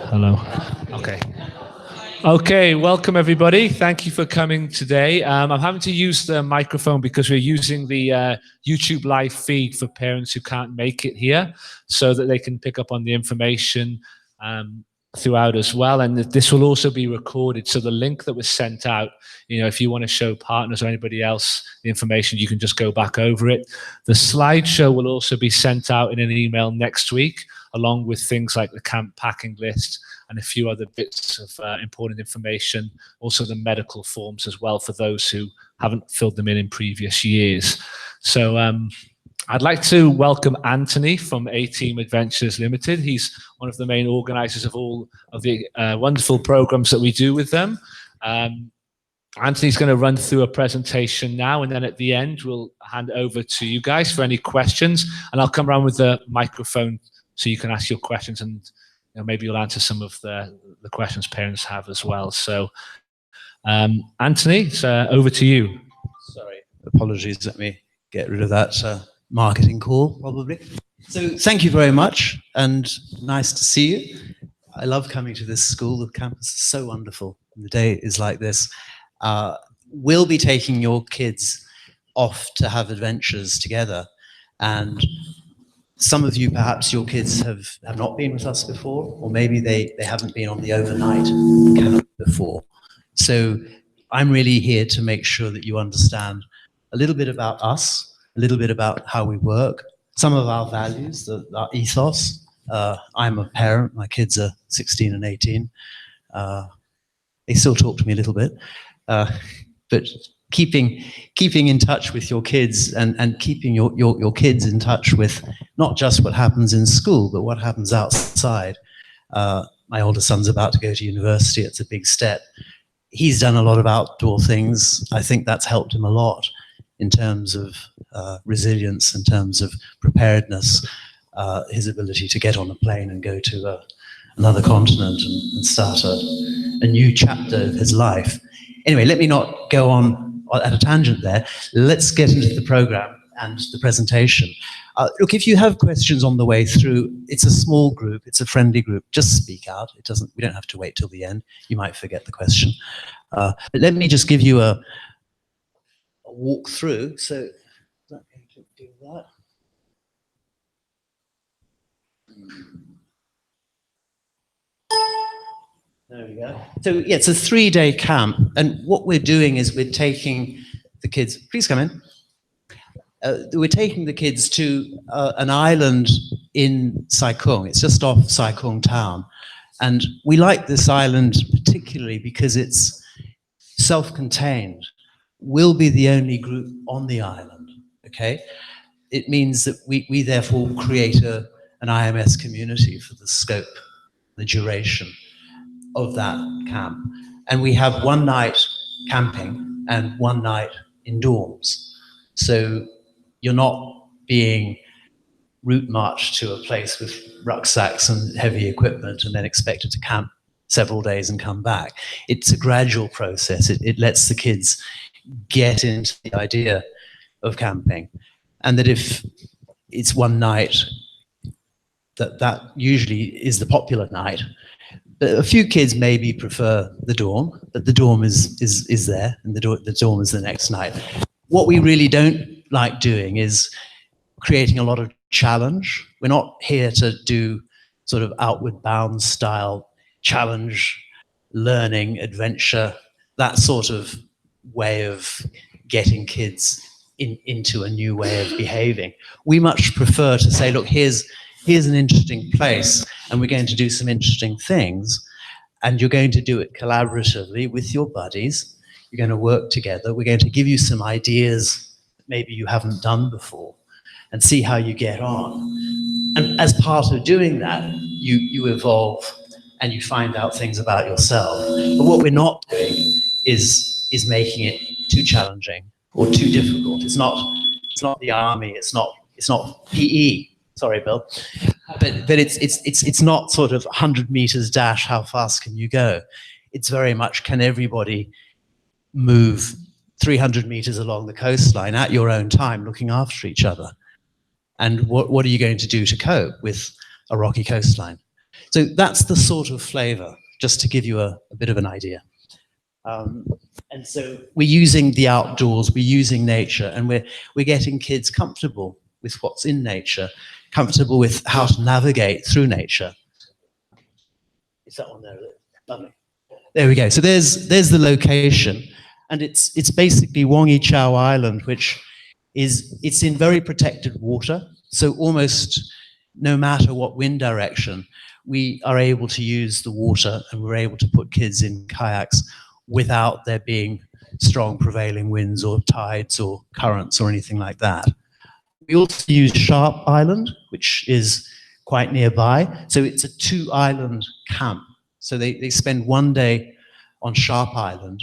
Hello. Okay. Okay, welcome everybody. Thank you for coming today. I'm having to use the microphone because we're using the YouTube live feed for parents who can't make it here so that they can pick up on the information throughout as well. And this will also be recorded. So the link that was sent out, if you want to show partners or anybody else the information, you can just go back over it. The slideshow will also be sent out in an email next week, along with things like the camp packing list and a few other bits of important information, also the medical forms as well for those who haven't filled them in previous years. So I'd like to welcome Anthony from A-Team Adventures Limited. He's one of the main organizers of all of the wonderful programs that we do with them. Anthony's going to run through a presentation now, and then at the end, we'll hand over to you guys for any questions, and I'll come around with the microphone so you can ask your questions, and maybe you'll answer some of the questions parents have as well. So, Anthony, it's over to you. Sorry, apologies. Let me get rid of that marketing call, probably. So, thank you very much, and nice to see you. I love coming to this school. The campus is so wonderful. The day is like this. We'll be taking your kids off to have adventures together, and some of you, perhaps your kids have not been with us before, or maybe they haven't been on the overnight camp before. So I'm really here to make sure that you understand a little bit about us, a little bit about how we work, some of our values, our ethos. I'm a parent, my kids are 16 and 18. They still talk to me a little bit, but keeping in touch with your kids and keeping your kids in touch with not just what happens in school, but what happens outside. My older son's about to go to university. It's a big step. He's done a lot of outdoor things. I think that's helped him a lot in terms of resilience, in terms of preparedness, his ability to get on a plane and go to another continent and start a new chapter of his life. Anyway, let me not go on at a tangent there. Let's get into the program and the presentation. Look, if you have questions on the way through, it's a small group, it's a friendly group, just speak out. We don't have to wait till the end. You might forget the question. But let me just give you a walk through. So, is that going to do that? There we go. So yeah, it's a 3-day camp, and what we're doing is we're taking the kids. Please come in. We're taking the kids to an island in Sai Kung. It's just off Sai Kung town, and we like this island particularly because it's self-contained. We'll be the only group on the island. Okay, it means that we therefore create an IMS community for the scope, the duration of that camp, and we have one night camping and one night in dorms. So you're not being route marched to a place with rucksacks and heavy equipment and then expected to camp several days and come back. It's a gradual process. It lets the kids get into the idea of camping, and that if it's one night, that usually is the popular night. A few kids maybe prefer the dorm, but the dorm is there, and the dorm is the next night. What we really don't like doing is creating a lot of challenge. We're not here to do sort of outward bound style challenge, learning, adventure, that sort of way of getting kids into a new way of behaving. We much prefer to say, look, here's an interesting place, and we're going to do some interesting things, and you're going to do it collaboratively with your buddies. You're going to work together. We're going to give you some ideas that maybe you haven't done before, and see how you get on. And as part of doing that, you evolve and you find out things about yourself. But what we're not doing is making it too challenging or too difficult. It's not the army. It's not PE. Sorry, Bill. But it's not sort of 100 meters dash, how fast can you go? It's very much, can everybody move 300 meters along the coastline at your own time, looking after each other? And what are you going to do to cope with a rocky coastline? So that's the sort of flavor, just to give you a bit of an idea. And so we're using the outdoors, we're using nature, and we're getting kids comfortable with what's in nature, comfortable with how to navigate through nature. Is that one there? Lovely. There we go. So there's the location, and it's basically Wong Yi Chau Island, which it's in very protected water. So almost no matter what wind direction, we are able to use the water, and we're able to put kids in kayaks without there being strong prevailing winds or tides or currents or anything like that. We also use Sharp Island, which is quite nearby. So it's a 2-island camp. So they spend one day on Sharp Island,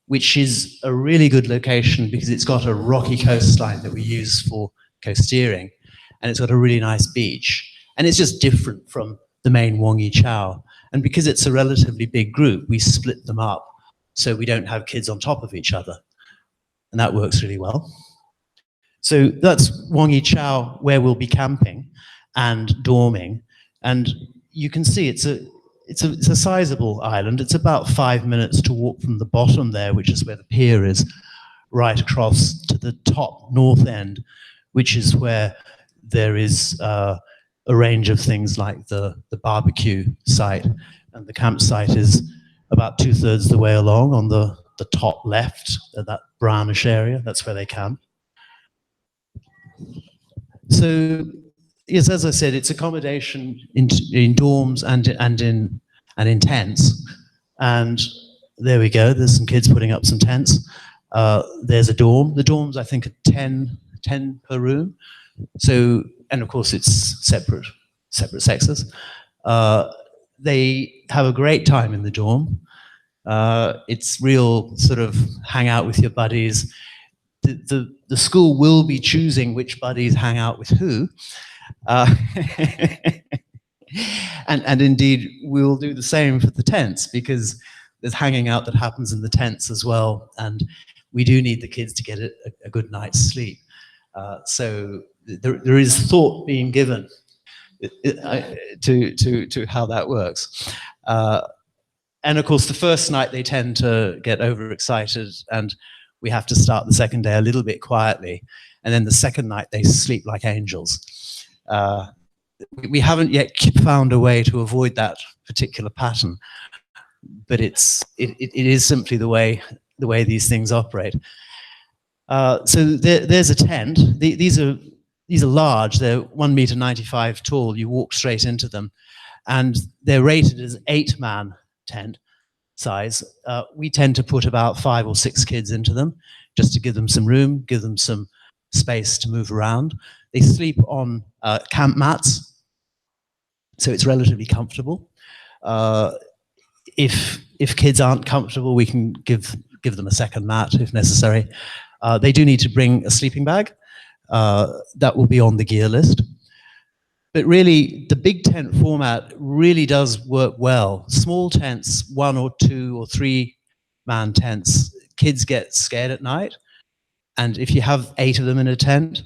which is a really good location because it's got a rocky coastline that we use for coasteering, and it's got a really nice beach. And it's just different from the main Wong Yi Chau. And because it's a relatively big group, we split them up so we don't have kids on top of each other. And that works really well. So that's Wong Yi Chau, where we'll be camping and dorming. And you can see it's a sizable island. It's about 5 minutes to walk from the bottom there, which is where the pier is, right across to the top north end, which is where there is a range of things like the barbecue site. And the campsite is about 2/3 the way along on the top left, that brownish area. That's where they camp. So, yes, as I said, it's accommodation in dorms and in tents. And there we go. There's some kids putting up some tents. There's a dorm. The dorms, I think, are 10 per room. So, and of course, it's separate sexes. They have a great time in the dorm. It's real sort of hang out with your buddies. The school will be choosing which buddies hang out with who. And indeed, we'll do the same for the tents, because there's hanging out that happens in the tents as well. And we do need the kids to get a good night's sleep. So there is thought being given to how that works. And of course, the first night they tend to get overexcited, and we have to start the second day a little bit quietly. And then the second night they sleep like angels. We haven't yet found a way to avoid that particular pattern, but it is simply the way these things operate. So there's a tent. These are large. They're 1.95 meters tall. You walk straight into them, and they're rated as 8-man tent size. We tend to put about 5 or 6 kids into them, just to give them some room, give them some space to move around. They sleep on camp mats, so it's relatively comfortable. If kids aren't comfortable, we can give them a second mat if necessary. They do need to bring a sleeping bag. That will be on the gear list. But really, the big tent format really does work well. Small tents, 1 or 2 or 3-man tents, kids get scared at night. And if you have 8 of them in a tent,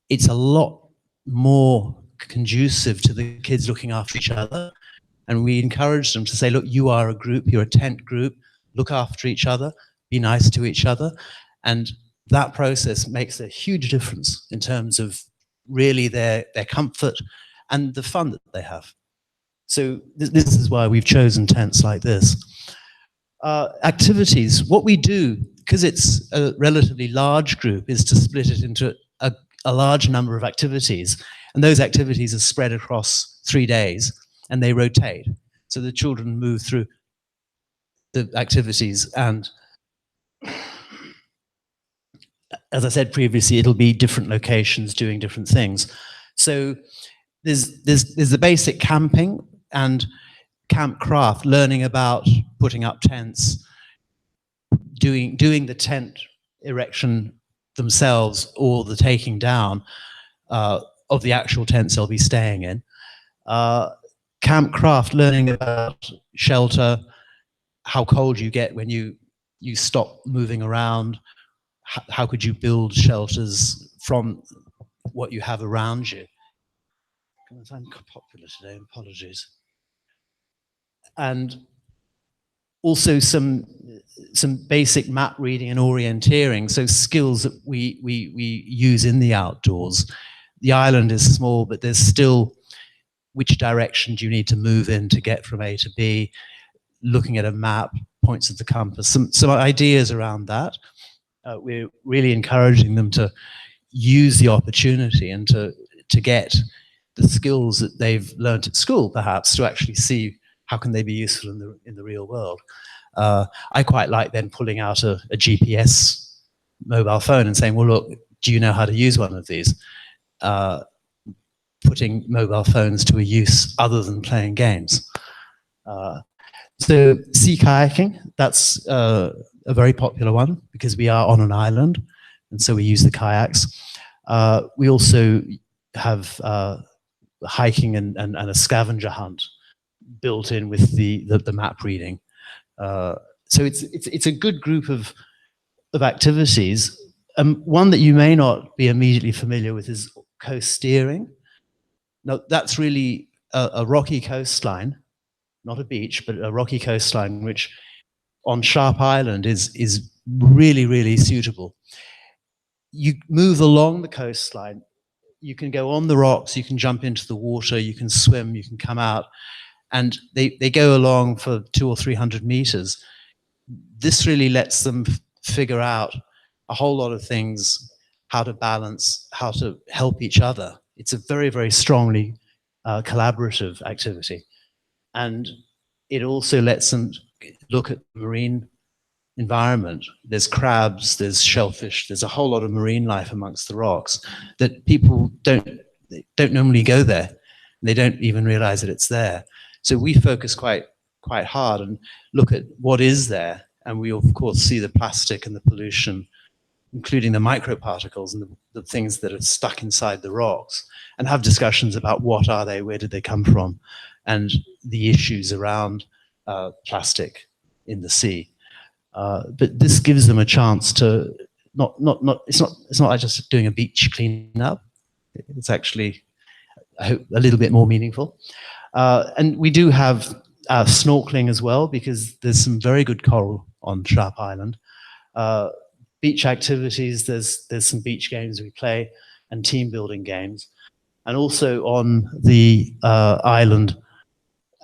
it's a lot more conducive to the kids looking after each other. And we encourage them to say, look, you are a group, you're a tent group, look after each other, be nice to each other. And that process makes a huge difference in terms of really their comfort and the fun that they have. So this is why we've chosen tents like this. Activities, what we do, because it's a relatively large group, is to split it into a large number of activities. And those activities are spread across 3 days, and they rotate. So the children move through the activities, and as I said previously, it'll be different locations doing different things. So there's the basic camping and camp craft, learning about putting up tents, doing the tent erection themselves, or the taking down of the actual tents they'll be staying in. Camp craft, learning about shelter, how cold you get when you stop moving around, how could you build shelters from what you have around you. I'm popular today, apologies. and also some basic map reading and orienteering, so skills that we use in the outdoors. The island is small, but there's still which direction do you need to move in to get from A to B, looking at a map, points of the compass, some ideas around that. We're really encouraging them to use the opportunity and to get the skills that they've learned at school, perhaps, to actually see how can they be useful in the real world. I quite like then pulling out a GPS mobile phone and saying, well, look, do you know how to use one of these? Putting mobile phones to a use other than playing games. So sea kayaking, that's a very popular one because we are on an island, and so we use the kayaks. We also have hiking and a scavenger hunt built in with the map reading. So it's a good group of activities. One that you may not be immediately familiar with is coast steering. Now that's really a rocky coastline, not a beach, but a rocky coastline, which on Sharp Island is really, really suitable. You move along the coastline, you can go on the rocks, you can jump into the water, you can swim, you can come out, and they go along for 200 or 300 meters. This really lets them figure out a whole lot of things, how to balance, how to help each other. It's a very, very strongly collaborative activity. And it also lets them look at the marine environment. There's crabs, there's shellfish, there's a whole lot of marine life amongst the rocks that people don't normally go there. They don't even realize that it's there. So we focus quite hard and look at what is there. And we of course see the plastic and the pollution, including the microparticles and the things that are stuck inside the rocks, and have discussions about what are they, where did they come from, and the issues around plastic in the sea. But this gives them a chance to it's not like just doing a beach cleanup. It's actually, I hope, a little bit more meaningful. And we do have snorkeling as well, because there's some very good coral on Sharp Island. Beach activities, there's some beach games we play and team building games. And also on the island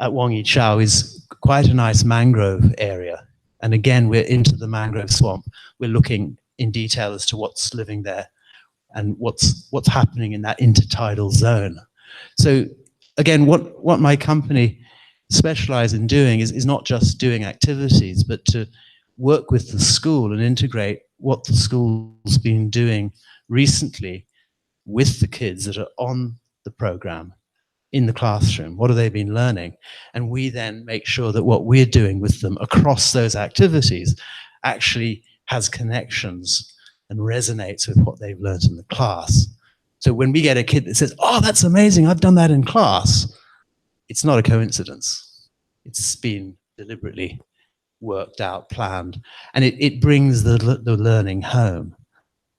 at Wang Yi Chao is quite a nice mangrove area. And again, we're into the mangrove swamp. We're looking in detail as to what's living there and what's happening in that intertidal zone. So again, what my company specialize in doing is not just doing activities, but to work with the school and integrate what the school's been doing recently with the kids that are on the program in the classroom. What have they been learning? And we then make sure that what we're doing with them across those activities actually has connections and resonates with what they've learned in the class. So when we get a kid that says, oh, that's amazing, I've done that in class, it's not a coincidence. It's been deliberately worked out, planned, and it brings the learning home.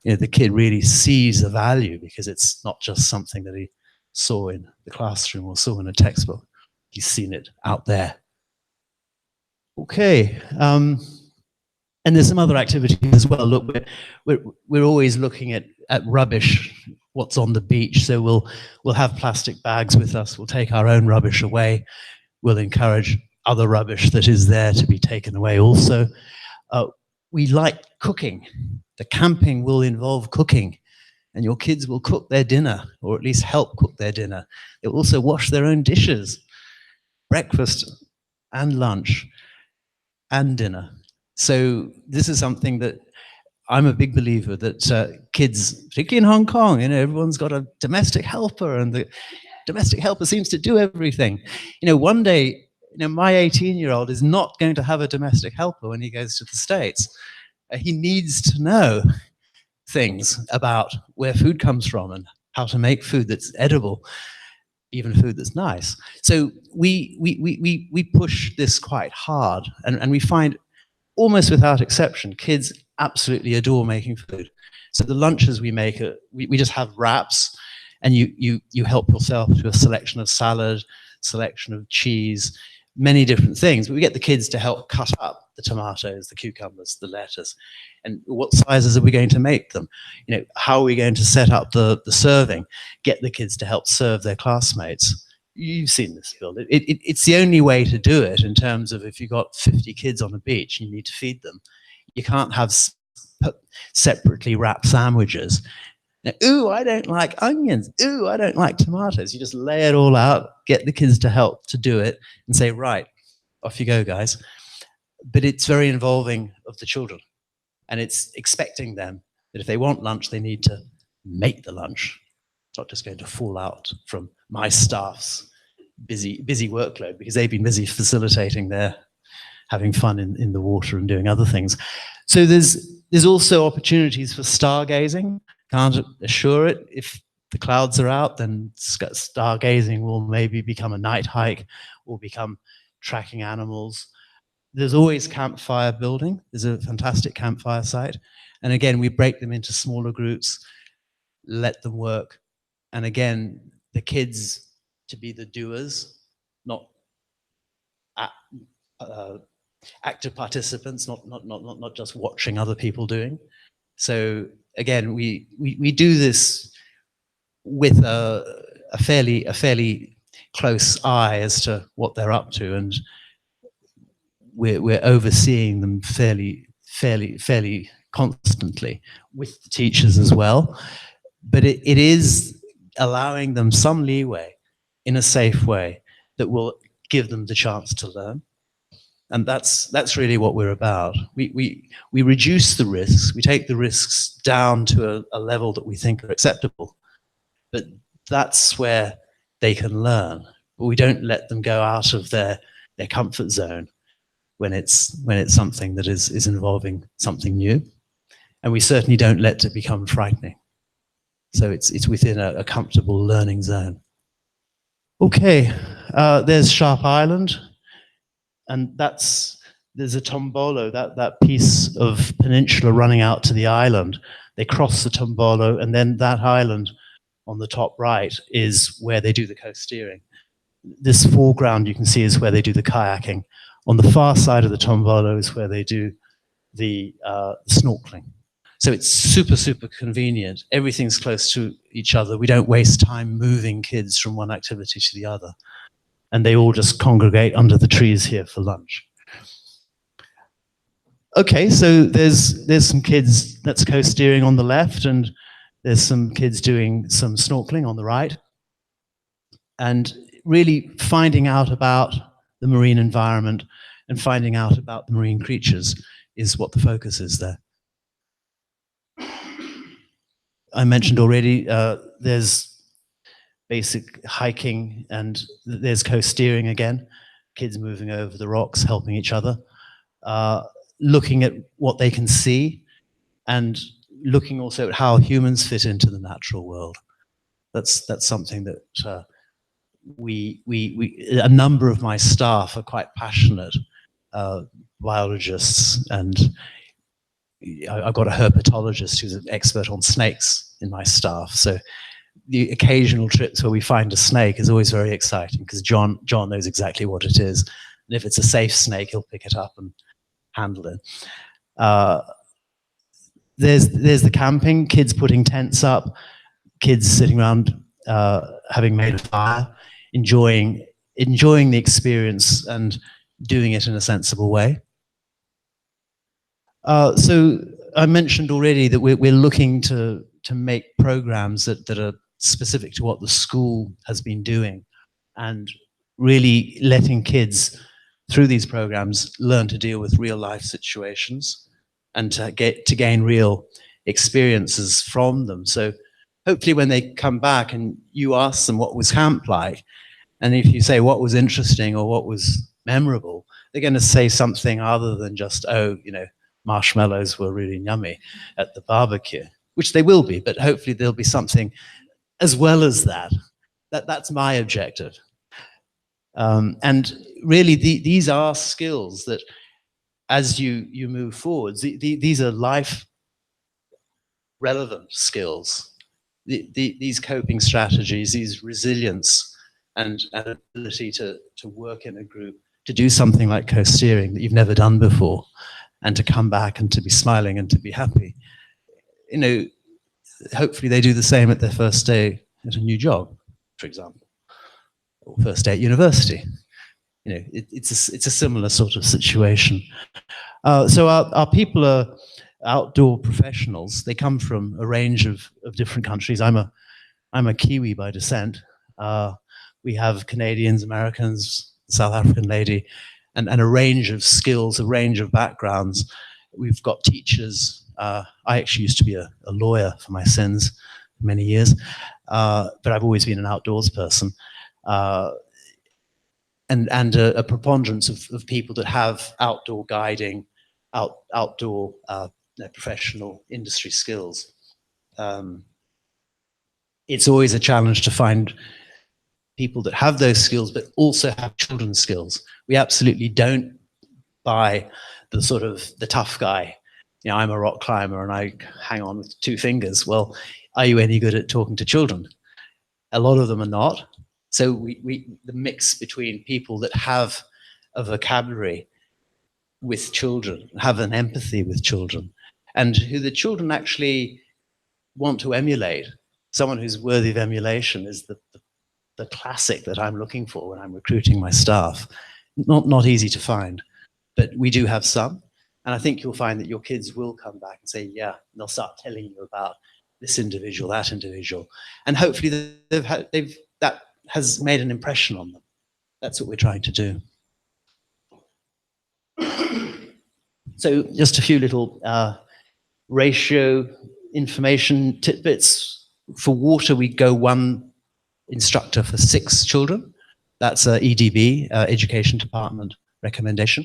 You know, the kid really sees the value because it's not just something that he saw in the classroom or saw in a textbook. He's seen it out there. Okay, and there's some other activities as well. Look, we're always looking at rubbish, what's on the beach. So we'll have plastic bags with us. We'll take our own rubbish away. We'll encourage other rubbish that is there to be taken away also. We like cooking. The camping will involve cooking, and your kids will cook their dinner, or at least help cook their dinner. They'll also wash their own dishes, breakfast and lunch and dinner. So this is something that I'm a big believer that kids, particularly in Hong Kong, you know, everyone's got a domestic helper, and the domestic helper seems to do everything. You know, one day, you know, my 18-year-old is not going to have a domestic helper when he goes to the States. He needs to know things about where food comes from and how to make food that's edible, even food that's nice. So we push this quite hard, and we find almost without exception, kids absolutely adore making food. So the lunches we make, we just have wraps, and you help yourself to a selection of salad, selection of cheese, many different things, but we get the kids to help cut up the tomatoes, the cucumbers, the lettuce, and what sizes are we going to make them? You know, how are we going to set up the serving? Get the kids to help serve their classmates. You've seen this build. It's the only way to do it in terms of if you've got 50 kids on a beach and you need to feed them. You can't have separately wrapped sandwiches. Now, ooh, I don't like onions. Ooh, I don't like tomatoes. You just lay it all out, get the kids to help to do it, and say, right, off you go, guys. But it's very involving of the children. And it's expecting them that if they want lunch, they need to make the lunch. It's not just going to fall out from my staff's busy workload, because they've been busy facilitating their having fun in the water and doing other things. So there's also opportunities for stargazing. Can't assure it. If the clouds are out, then stargazing will maybe become a night hike or become tracking animals. There's always campfire building. There's a fantastic campfire site. And again, we break them into smaller groups, let them work. And again, the kids to be the doers, not active participants, not just watching other people doing. So again, we do this with a fairly close eye as to what they're up to, and we're overseeing them fairly constantly with the teachers as well. But it is allowing them some leeway in a safe way that will give them the chance to learn. And that's really what we're about. We reduce the risks. We take the risks down to a level that we think are acceptable. But that's where they can learn. But we don't let them go out of their comfort zone when it's something that is involving something new. And we certainly don't let it become frightening. So it's within a comfortable learning zone. Okay, there's Sharp Island. And there's a tombolo, that piece of peninsula running out to the island. They cross the tombolo, and then that island on the top right is where they do the coast steering. This foreground you can see is where they do the kayaking. On the far side of the tombolo is where they do the snorkeling. So it's super convenient. Everything's close to each other. We don't waste time moving kids from one activity to the other. And they all just congregate under the trees here for lunch. Okay, so there's some kids that's coast steering on the left, and there's some kids doing some snorkeling on the right. And really finding out about the marine environment and finding out about the marine creatures is what the focus is there. I mentioned already, there's basic hiking, and there's coast steering again, kids moving over the rocks, helping each other, looking at what they can see, and looking also at how humans fit into the natural world. That's something that a number of my staff are quite passionate biologists, and I've got a herpetologist who's an expert on snakes in my staff. So the occasional trips where we find a snake is always very exciting, because John knows exactly what it is. And if it's a safe snake, he'll pick it up and handle it. There's the camping, kids putting tents up, kids sitting around having made a fire, enjoying the experience and doing it in a sensible way. So I mentioned already that we're looking to make programs that are specific to what the school has been doing, and really letting kids through these programs learn to deal with real life situations and to gain real experiences from them. So hopefully when they come back and you ask them what was camp like, and if you say what was interesting or what was memorable, they're going to say something other than just, oh, you know, marshmallows were really yummy at the barbecue, which they will be, but hopefully there'll be something as well as that. That's my objective. And really these are skills that as you move forwards, these are life relevant skills. These coping strategies, these resilience and ability to work in a group to do something like co-steering that you've never done before, and to come back and to be smiling and to be happy. You know, hopefully they do the same at their first day at a new job, for example, or first day at university. You know, it's a similar sort of situation. So our people are outdoor professionals. They come from a range of different countries. I'm a Kiwi by descent. We have Canadians, Americans, South African lady, and a range of skills, a range of backgrounds. We've got teachers. I actually used to be a lawyer for my sins for many years, but I've always been an outdoors person. And a preponderance of people that have outdoor guiding, outdoor professional industry skills. It's always a challenge to find people that have those skills, but also have children's skills. We absolutely don't buy the sort of the tough guy. You know, I'm a rock climber and I hang on with 2 fingers. Well, are you any good at talking to children? A lot of them are not. So the mix between people that have a vocabulary with children, have an empathy with children, and who the children actually want to emulate. Someone who's worthy of emulation is the classic that I'm looking for when I'm recruiting my staff. Not easy to find, but we do have some. And I think you'll find that your kids will come back and say, yeah, and they'll start telling you about this individual, that individual. And hopefully that has made an impression on them. That's what we're trying to do. So just a few little ratio information tidbits. For water, we go 1 instructor for 6 children. That's EDB, Education Department recommendation.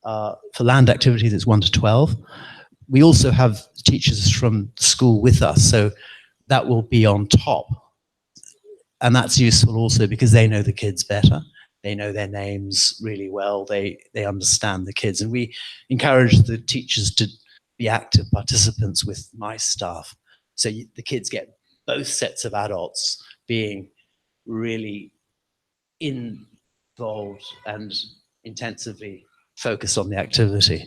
For land activities, it's 1 to 12. We also have teachers from school with us, so that will be on top. And that's useful also because they know the kids better. They know their names really well. They understand the kids. And we encourage the teachers to be active participants with my staff. So the kids get both sets of adults being really involved and intensively focused on the activity.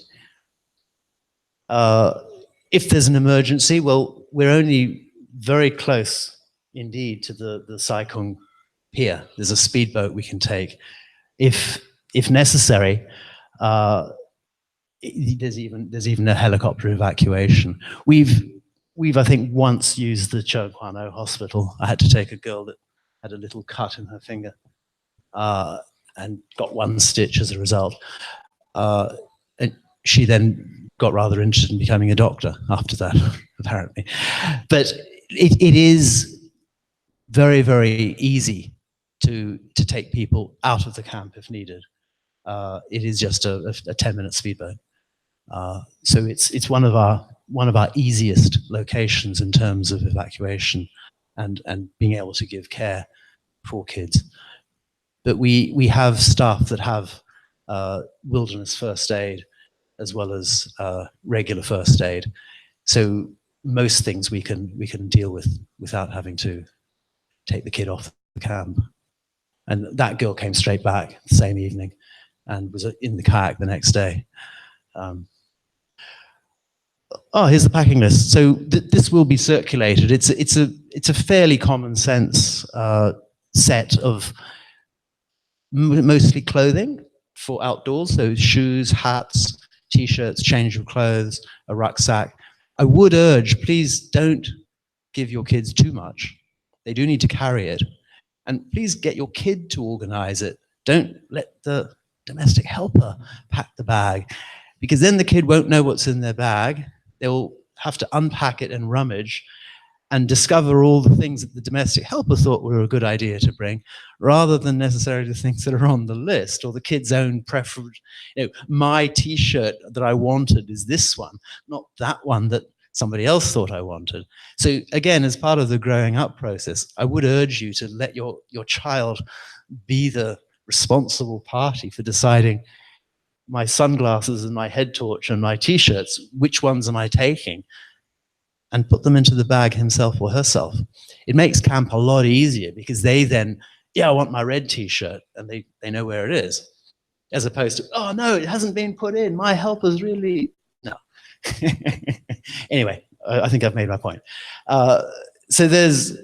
If there's an emergency, well, we're only very close indeed to the Saikung Pier. There's a speedboat we can take. If necessary, there's even a helicopter evacuation. We've I think once used the Chenghuano Hospital. I had to take a girl that had a little cut in her finger and got 1 stitch as a result. And she then got rather interested in becoming a doctor after that, apparently. But it is very, very easy to take people out of the camp if needed. It is just a 10-minute speedboat. So it's one of our easiest locations in terms of evacuation and being able to give care for kids. But we have staff that have wilderness first aid as well as regular first aid. So most things we can deal with without having to take the kid off the camp. And that girl came straight back the same evening and was in the kayak the next day. Here's the packing list. So this will be circulated. It's a fairly common sense set of mostly clothing for outdoors. So shoes, hats, t-shirts, change of clothes, a rucksack. I would urge, please don't give your kids too much. They do need to carry it. And please get your kid to organize it. Don't let the domestic helper pack the bag, because then the kid won't know what's in their bag. They'll have to unpack it and rummage and discover all the things that the domestic helper thought were a good idea to bring, rather than necessarily the things that are on the list or the kid's own preference. You know, my t-shirt that I wanted is this one, not that one that somebody else thought I wanted. So again, as part of the growing up process, I would urge you to let your child be the responsible party for deciding, my sunglasses and my head torch and my t-shirts, which ones am I taking? And put them into the bag himself or herself. It makes camp a lot easier because they then, yeah, I want my red t-shirt, and they know where it is. as opposed to, oh no, it hasn't been put in. My helper's really, no. Anyway, I think I've made my point. So there's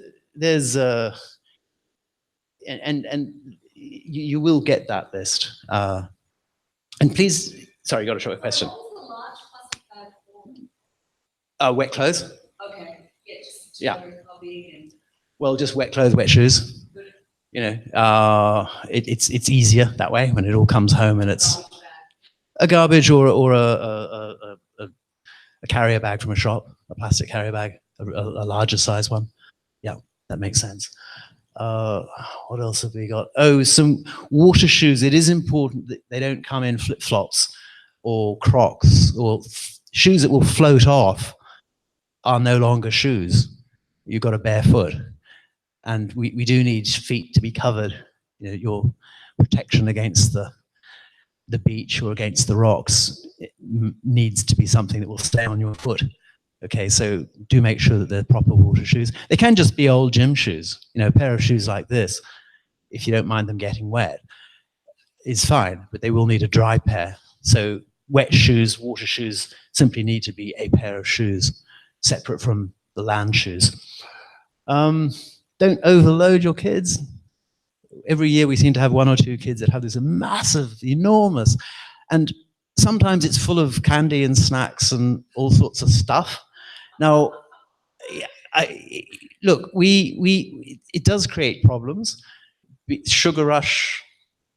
and you will get that list. And please, sorry, you got a short question. Wet clothes. Okay. Yeah. Well, just wet clothes, wet shoes. You know, it's easier that way when it all comes home and it's a garbage or a carrier bag from a shop, a plastic carrier bag, a larger size one. Yeah, that makes sense. What else have we got? Oh, some water shoes. It is important that they don't come in flip-flops or Crocs, or shoes that will float off are no longer shoes. You've got a bare foot. And we do need feet to be covered. You know, your protection against the beach or against the rocks needs to be something that will stay on your foot. Okay, so do make sure that they're proper water shoes. They can just be old gym shoes. You know, a pair of shoes like this, if you don't mind them getting wet, is fine, but they will need a dry pair. So wet shoes, water shoes simply need to be a pair of shoes separate from the land shoes. Don't overload your kids. Every year we seem to have one or two kids that have this massive, enormous, and sometimes it's full of candy and snacks and all sorts of stuff. Now, look, it does create problems. Sugar rush,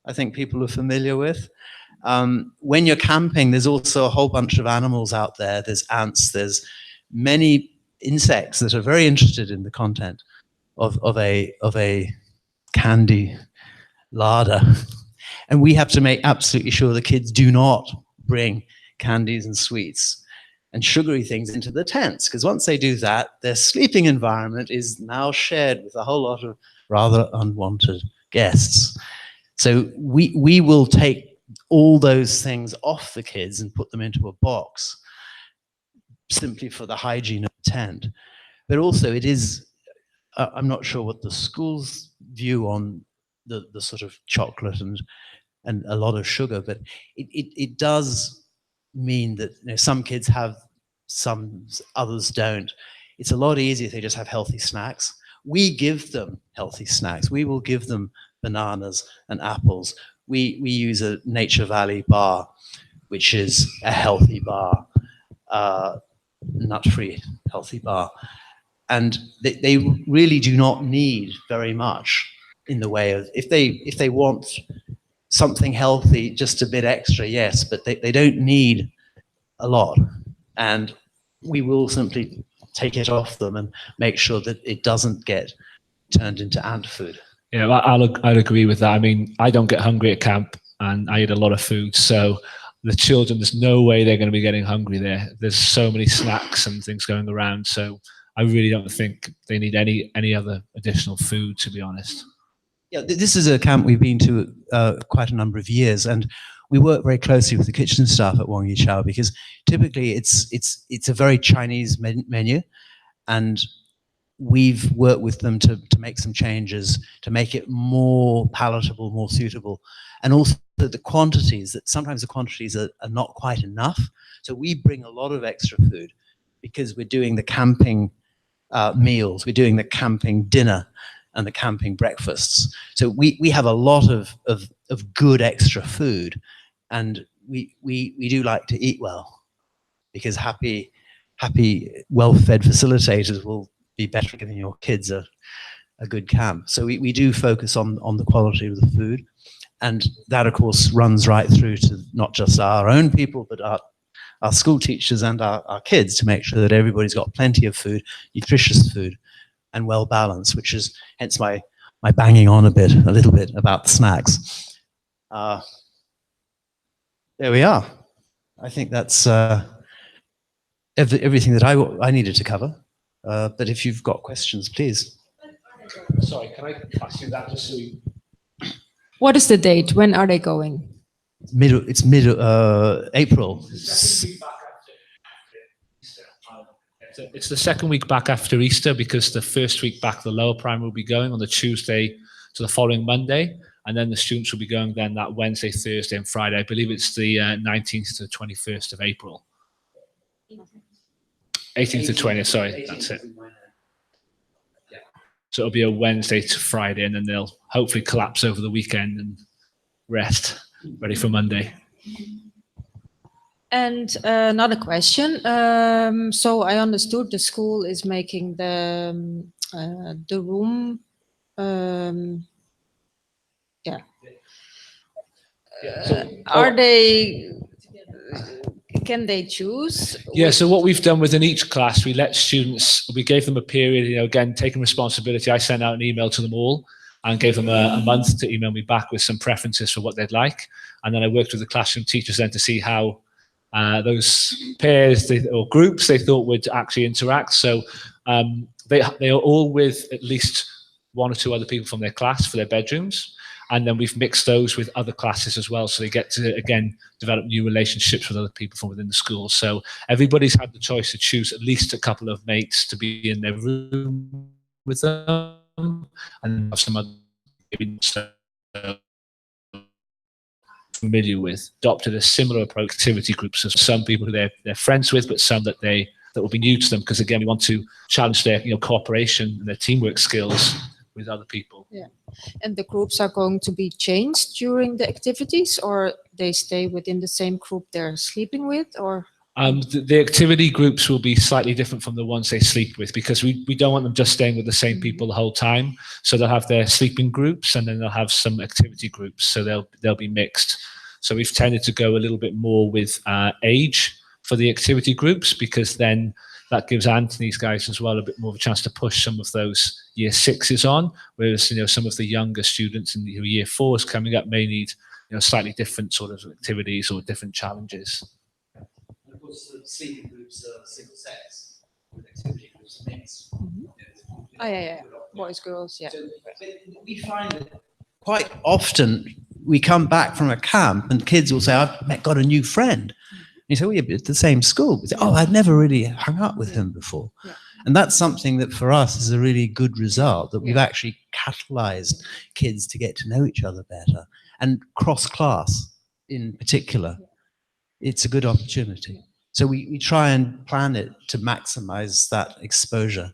I think people are familiar with. When you're camping, there's also a whole bunch of animals out there. There's ants, there's many insects that are very interested in the content of a candy larder. And we have to make absolutely sure the kids do not bring candies and sweets and sugary things into the tents, because once they do that, their sleeping environment is now shared with a whole lot of rather unwanted guests. So we will take all those things off the kids and put them into a box simply for the hygiene of the tent. But also it is, I'm not sure what the school's view on the sort of chocolate and a lot of sugar, but it does mean that, you know, some kids have, some others don't. It's a lot easier if they just have healthy snacks. We give them healthy snacks. We will give them bananas and apples. We use a Nature Valley bar, which is a healthy bar, nut-free healthy bar. And they really do not need very much in the way of, if they want something healthy, just a bit extra, yes, but they don't need a lot. And we will simply take it off them and make sure that it doesn't get turned into ant food. Yeah, I'd agree with that. I mean, I don't get hungry at camp, and I eat a lot of food, so the children, there's no way they're going to be getting hungry there. There's so many snacks and things going around, so I really don't think they need any other additional food, to be honest. Yeah, this is a camp we've been to quite a number of years, and we work very closely with the kitchen staff at Wang Yichao, because typically it's a very Chinese menu, and we've worked with them to make some changes to make it more palatable, more suitable, and also the quantities, that sometimes the quantities are not quite enough. So we bring a lot of extra food because we're doing the camping meals, we're doing the camping dinner and the camping breakfasts. So we have a lot of good extra food, and we do like to eat well, because happy, well-fed facilitators will be better giving your kids a good camp. So we do focus on the quality of the food, and that of course runs right through to not just our own people, but our school teachers and our kids, to make sure that everybody's got plenty of food, nutritious food, and well balanced, which is hence my banging on a little bit about the snacks. There we are. I think that's everything that I needed to cover. But if you've got questions, please. Sorry, can I ask you that just so we... What is the date? When are they going? It's mid April. It's the second week back after Easter, because the first week back, the lower primary will be going on the Tuesday to the following Monday, And then the students will be going then that Wednesday, Thursday, and Friday. I believe it's the 19th to the 21st of April. 18th to 20th, sorry, that's it. So it'll be a Wednesday to Friday, and then they'll hopefully collapse over the weekend and rest, ready for Monday. And another question. So I understood the school is making the room. Are they? Can they choose? Yeah, so what we've done within each class, we let students, we gave them a period, you know, again, taking responsibility. I sent out an email to them all and gave them a month to email me back with some preferences for what they'd like. And then I worked with the classroom teachers then to see how those pairs or groups they thought would actually interact. So they are all with at least one or two other people from their class for their bedrooms. And then we've mixed those with other classes as well. So they get to, again, develop new relationships with other people from within the school. So everybody's had the choice to choose at least a couple of mates to be in their room with them. And have some other familiar with. Adopted a similar approach, activity groups of some people who they're friends with, but some that will be new to them. Because again, we want to challenge their cooperation and their teamwork skills with other people. Yeah, and the groups are going to be changed during the activities, or they stay within the same group they're sleeping with, or? The activity groups will be slightly different from the ones they sleep with, because we don't want them just staying with the same people the whole time. So they'll have their sleeping groups, and then they'll have some activity groups. So they'll be mixed. So we've tended to go a little bit more with age for the activity groups, because then that gives Anthony's guys as well a bit more of a chance to push some of those year sixes on, whereas some of the younger students in year fours coming up may need slightly different sort of activities or different challenges. And of course, the sleeping groups are single sex, with activity groups mixed. Oh yeah, boys, girls, yeah. So, we find that quite often we come back from a camp and kids will say, "I've got a new friend." You say, "Well, you're at the same school." We say, "Oh, I'd never really hung out with him before." Yeah. And that's something that for us is a really good result, that we've actually catalyzed kids to get to know each other better. And cross-class in particular, it's a good opportunity. So we try and plan it to maximize that exposure,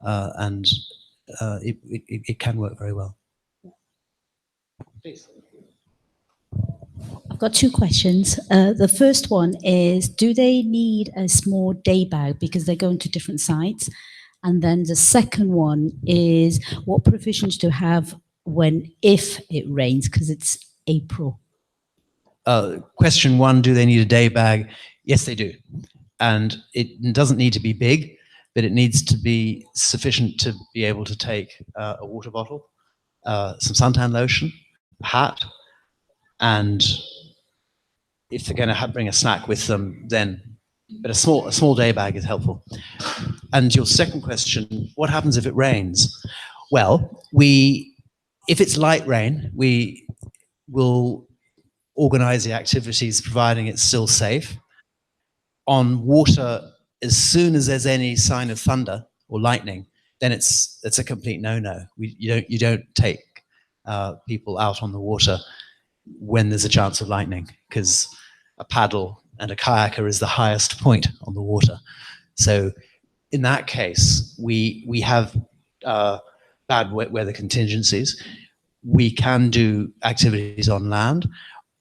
and it can work very well. Please. I've got two questions. The first one is, do they need a small day bag because they're going to different sites? And then the second one is, what provisions do you have if it rains, because it's April? Question one, do they need a day bag? Yes, they do. And it doesn't need to be big, but it needs to be sufficient to be able to take a water bottle, some suntan lotion, a hat, and if they're going to bring a snack with them, but a small day bag is helpful. And your second question, what happens if it rains? Well, if it's light rain, we will organize the activities providing it's still safe. On water, as soon as there's any sign of thunder or lightning, then it's a complete no-no. You don't take people out on the water when there's a chance of lightning, because a paddle and a kayaker is the highest point on the water. So in that case, we have bad weather contingencies. We can do activities on land.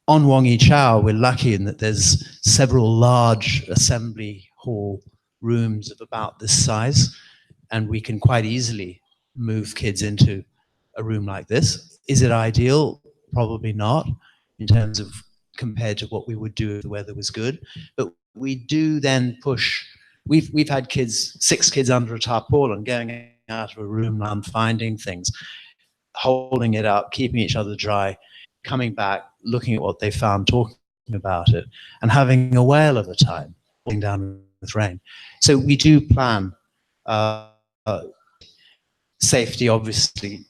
On Wong Yi Chau, we're lucky in that there's several large assembly hall rooms of about this size, and we can quite easily move kids into a room like this. Is it ideal? Probably not, in terms of compared to what we would do if the weather was good. But we do then push. We've had 6 kids under a tarpaulin going out of a room and finding things, holding it up, keeping each other dry, coming back, looking at what they found, talking about it, and having a whale of a time, falling down with rain. So we do plan. Safety obviously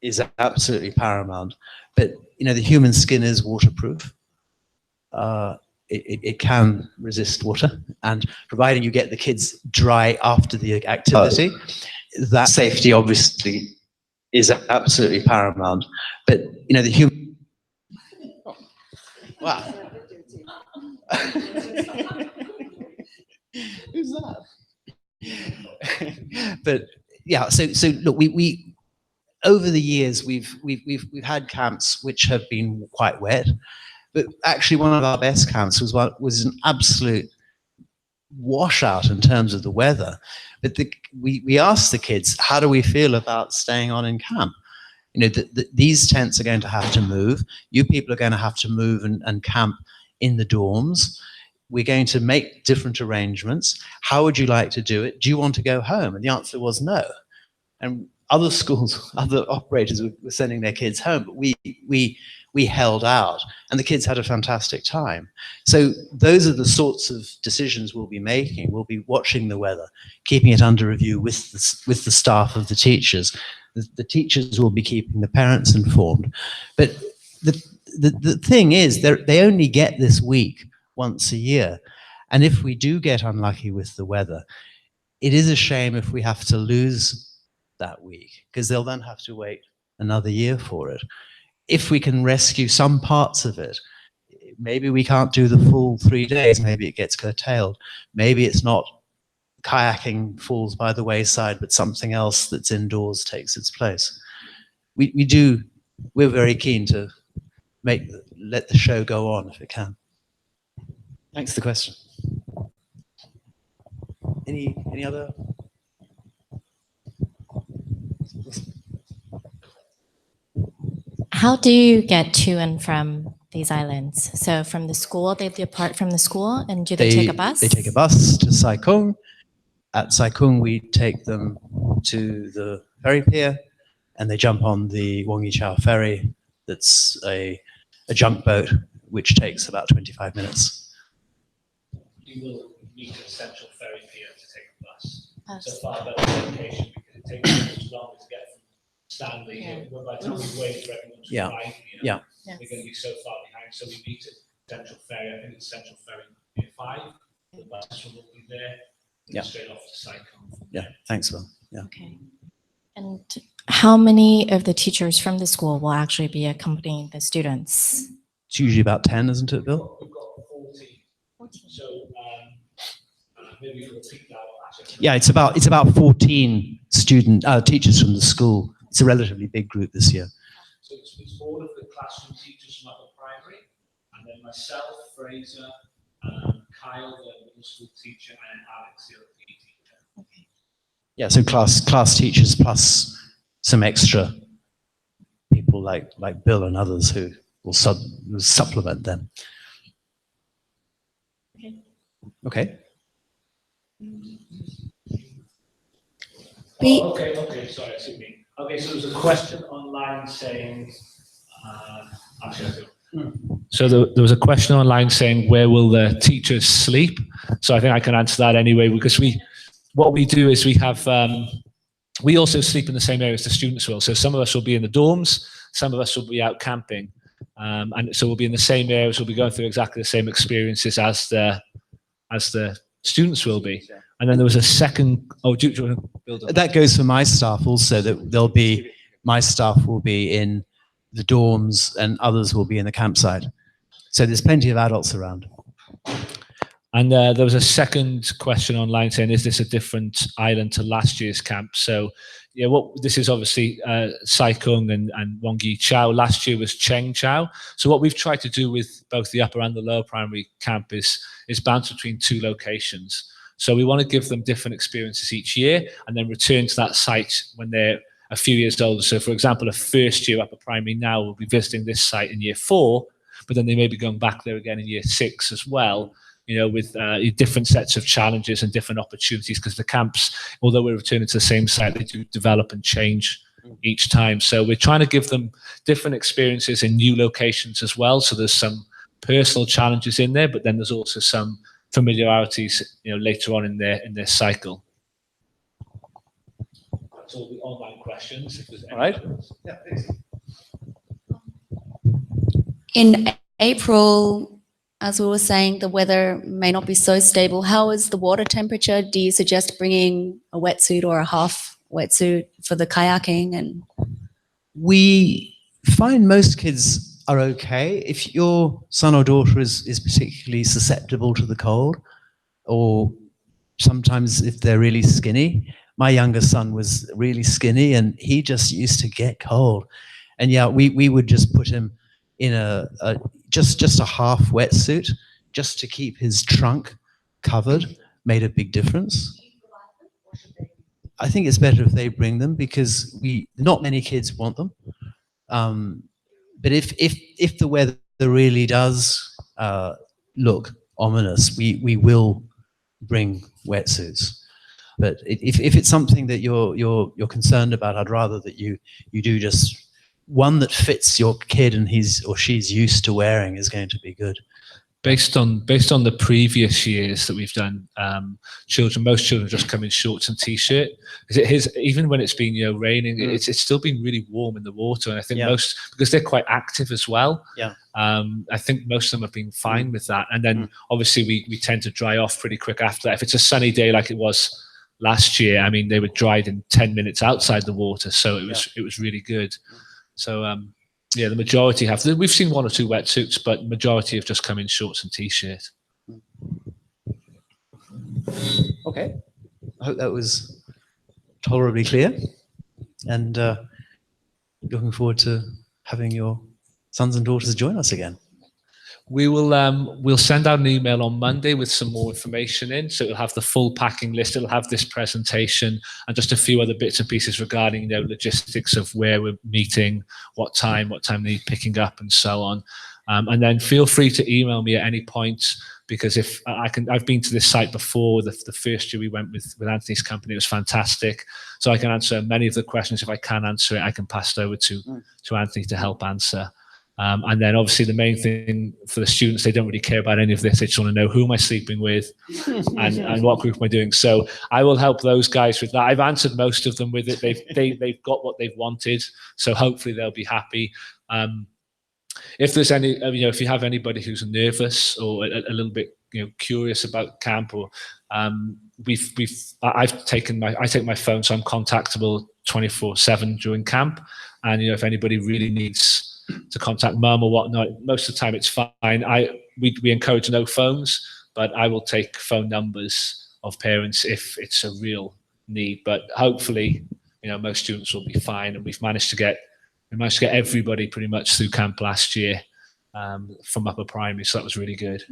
is absolutely paramount, but the human skin is waterproof. It can resist water, and providing you get the kids dry after the activity, that safety obviously is absolutely paramount. But, you know, the human... Wow. Who's that? But yeah, so look, we over the years we've had camps which have been quite wet, but actually one of our best camps was an absolute washout in terms of the weather. But we asked the kids, how do we feel about staying on in camp? You know, these tents are going to have to move. You people are going to have to move and camp in the dorms. We're going to make different arrangements. How would you like to do it? Do you want to go home? And the answer was no. And other schools, other operators were sending their kids home, but we held out, and the kids had a fantastic time. So those are the sorts of decisions we'll be making. We'll be watching the weather, keeping it under review with the staff of the teachers. The teachers will be keeping the parents informed. But the thing is, they only get this week once a year. And if we do get unlucky with the weather, it is a shame if we have to lose that week, because they'll then have to wait another year for it. If we can rescue some parts of it, maybe we can't do the full 3 days, maybe it gets curtailed. Maybe it's not kayaking falls by the wayside, but something else that's indoors takes its place. We're very keen to let the show go on if it can. Thanks for the question. Any other? How do you get to and from these islands? So from the school, they depart from the school, and do they take a bus? They take a bus to Sai Kung. At Sai Kung, we take them to the ferry pier, and they jump on the Wong Yi Chau ferry. That's a junk boat, which takes about 25 minutes. You will meet at Central Ferry Pier to take a bus. It's a far better location because it takes much longer to get from Stanley. Yeah. But by the time we wait for everyone to Yeah. arrive here, Yeah. Yes. we're going to be so far behind. So we meet at Central Ferry. I think it's Central Ferry Pier 5. The bus will be there. Yeah. Straight off to Sai Kung. Yeah, thanks, Will. Yeah. Okay. And how many of the teachers from the school will actually be accompanying the students? It's usually about 10, isn't it, Bill? We've got 14. So maybe we'll repeat that. Actually. Yeah, it's about 14 teachers from the school. It's a relatively big group this year. So it's all of the classroom teachers from upper primary, and then myself, Fraser, Kyle, the middle school teacher, and Alex, the other PE teacher. Okay. Yeah, so class teachers plus some extra people like Bill and others who will supplement them. Okay. Okay. Okay, sorry, excuse me. Okay, so there's a question online saying, so there was a question online saying, where will the teachers sleep? So I think I can answer that anyway, because what we do is we have, we also sleep in the same area as the students will. So some of us will be in the dorms, some of us will be out camping. And so we'll be in the same areas, we'll be going through exactly the same experiences as the students will be. And then there was a second, do you want to build on that? That goes for my staff also, that my staff will be in the dorms and others will be in the campsite. So there's plenty of adults around. And there was a second question online saying, is this a different island to last year's camp? So yeah, this is obviously Sai Kung and Wong Yi Chau. Last year was Cheng Chau. So what we've tried to do with both the upper and the lower primary camp is bounce between two locations. So we want to give them different experiences each year and then return to that site when they're a few years older. So for example, a first year upper primary now will be visiting this site in year 4, but then they may be going back there again in year 6 as well, you know, with different sets of challenges and different opportunities, because the camps, although we're returning to the same site, they do develop and change each time. So we're trying to give them different experiences in new locations as well. So there's some personal challenges in there, but then there's also some familiarities, you know, later on in their cycle. That's all the online questions. If there's any others. Yeah, please. In April, as we were saying, the weather may not be so stable. How is the water temperature? Do you suggest bringing a wetsuit or a half wetsuit for the kayaking? And We find most kids are okay. If your son or daughter is particularly susceptible to the cold, or sometimes if they're really skinny. My younger son was really skinny and he just used to get cold. And yeah, we would just put him in just a half wetsuit just to keep his trunk covered. Made a big difference. I think it's better if they bring them because not many kids want them. But if the weather really does look ominous, we will bring wetsuits. But if it's something that you're concerned about, I'd rather that you do just one that fits your kid and he's or she's used to wearing is going to be good. Based on the previous years that we've done, most children just come in shorts and t-shirt. Even when it's been raining, it's still been really warm in the water, and I think most, because they're quite active as well. Yeah. I think most of them have been fine with that, and then obviously we tend to dry off pretty quick after that. If it's a sunny day like it was last year, I mean they were dried in 10 minutes outside the water, so it was really good. So yeah, the majority have. We've seen one or two wetsuits, but majority have just come in shorts and t-shirt. Okay, I hope that was tolerably clear, and looking forward to having your sons and daughters join us again. We will we'll send out an email on Monday with some more information in, so it'll have the full packing list. It'll have this presentation and just a few other bits and pieces regarding logistics of where we're meeting, what time they're picking up, and so on. And then feel free to email me at any point, because if I've been to this site before. The first year we went with Anthony's company, it was fantastic. So I can answer many of the questions. If I can answer it, I can pass it over to Anthony to help answer. And then obviously the main thing for the students, they don't really care about any of this. They just want to know who am I sleeping with and what group am I doing. So I will help those guys with that. I've answered most of them with it. They've got what they've wanted. So hopefully they'll be happy. If there's any, if you have anybody who's nervous or a little bit, curious about camp, or I take my phone, so I'm contactable 24/7 during camp. And if anybody really needs to contact mum or whatnot, most of the time it's fine. We encourage no phones, but I will take phone numbers of parents if it's a real need. But hopefully, most students will be fine, and we managed to get everybody pretty much through camp last year from upper primary, so that was really good.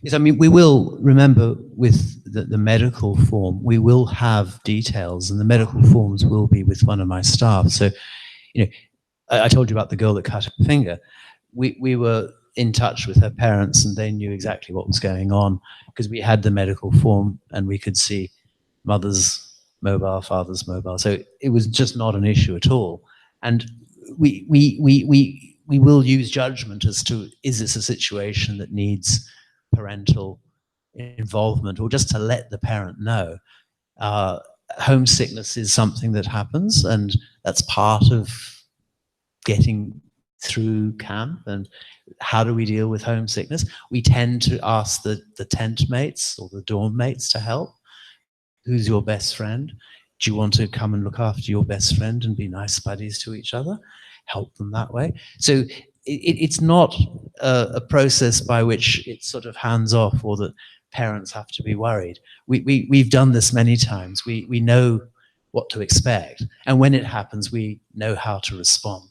Yes, I mean, we will remember with the medical form, we will have details, and the medical forms will be with one of my staff. So, I told you about the girl that cut her finger. We were in touch with her parents, and they knew exactly what was going on because we had the medical form and we could see mother's mobile, father's mobile. So it was just not an issue at all. And we will use judgment as to, is this a situation that needs parental involvement, or just to let the parent know. Homesickness is something that happens, and that's part of getting through camp. And how do we deal with homesickness? We tend to ask the tent mates or the dorm mates to help. Who's your best friend? Do you want to come and look after your best friend and be nice buddies to each other? Help them that way. So it's not a process by which it's sort of hands off, or that parents have to be worried. We've done this many times. We know what to expect, and when it happens, we know how to respond.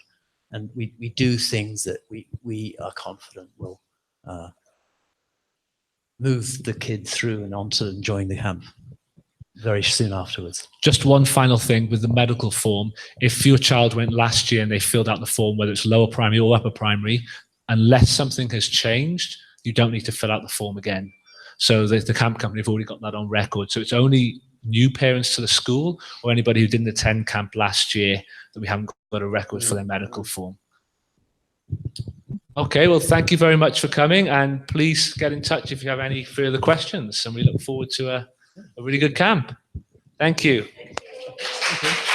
And we do things that we are confident will move the kid through and on to enjoying the camp very soon afterwards. Just one final thing with the medical form. If your child went last year and they filled out the form, whether it's lower primary or upper primary, unless something has changed, you don't need to fill out the form again. So the camp company have already got that on record. So it's only new parents to the school or anybody who didn't attend camp last year that we haven't got a record for their medical form. Okay, well, thank you very much for coming, and please get in touch if you have any further questions, and we look forward to a really good camp. Thank you. Okay.